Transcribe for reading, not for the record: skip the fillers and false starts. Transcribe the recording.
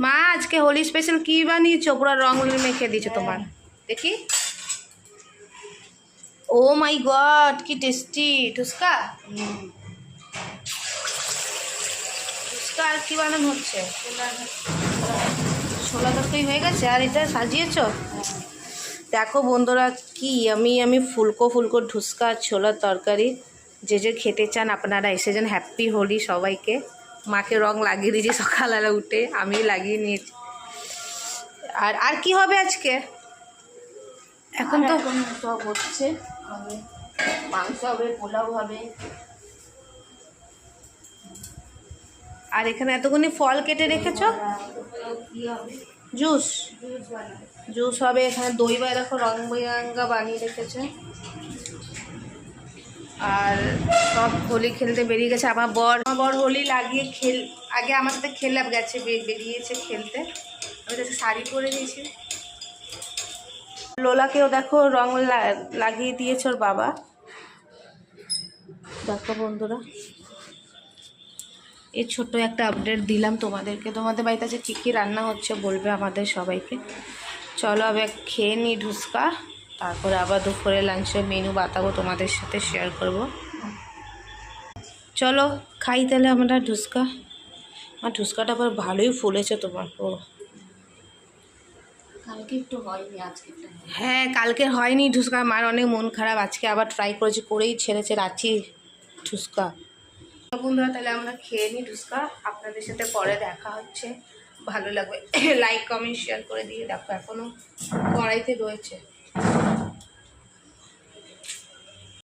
মা আজকে হোলি স্পেশাল কি বানিয়েছো? পুরো রং মেখে দিয়েছো তোমার, দেখি। ও মাই গড, কি টেস্টি টুসকা। টুসকা আর কি বানানো হচ্ছে? ছোলা তরকারি হয়ে গেছে, আর এটা সাজিয়েছো। দেখো বন্ধুরা, কি আমি ফুলকো ফুলকো ঢুসকা আর ছোলার তরকারি। যে যে খেতে চান আপনারা এসে যান। হ্যাপি হোলি সবাইকে। মাকে রং লাগিয়ে দিয়েছি সকালবেলা উঠে, আমি লাগিয়ে নিয়েছি। আর আর কি হবে আজকে? এখন তো সব হচ্ছে, মাংস হবে, পোলাও হবে। আর এখানে এতগুলি ফল কেটে রেখেছো। জুস জুস হবে এখানে। দই বা দেখো রং বেরঙা বানিয়ে রেখেছে। আর সব হোলি খেলতে বেরিয়ে গেছে। আমার বর হোলি লাগিয়ে আগে আমার সাথে খেলে গেছে, বেরিয়েছে খেলতে। আমি তাকে শাড়ি পরে দিয়েছি। লোলাকেও দেখো রং লাগিয়ে দিয়েছে ওর বাবা। দেখো বন্ধুরা, এই ছোট্ট একটা আপডেট দিলাম তোমাদেরকে। তোমাদের বাড়িতে আছে কী কী রান্না হচ্ছে বলবে আমাদের সবাইকে। চলো আমি খেয়ে নিই ঢুসকা, তারপরে আবার দুপুরে লাঞ্চের মেনু বাতাবো, তোমাদের সাথে শেয়ার করব। চলো খাই তাহলে আমরা ঢুসকা। আর ঢুসকাটা আবার ভালোই ফুলেছে তোমার। ও কালকে একটু হয়নি, আজকে হ্যাঁ, কালকে হয়নি ঢুসকা। মার অনেক মন খারাপ। আজকে আবার ট্রাই করেছি, করেই ছেড়েছে রাঁচি ঢুসকা। বন্ধুরা তাহলে আমরা খেয়ে নিই ঢুসকা, আপনাদের সাথে পরে দেখা হচ্ছে। ভালো লাগবে লাইক কমেন্ট শেয়ার করে দিয়ে। দেখো এখনও কড়াইতে রয়েছে।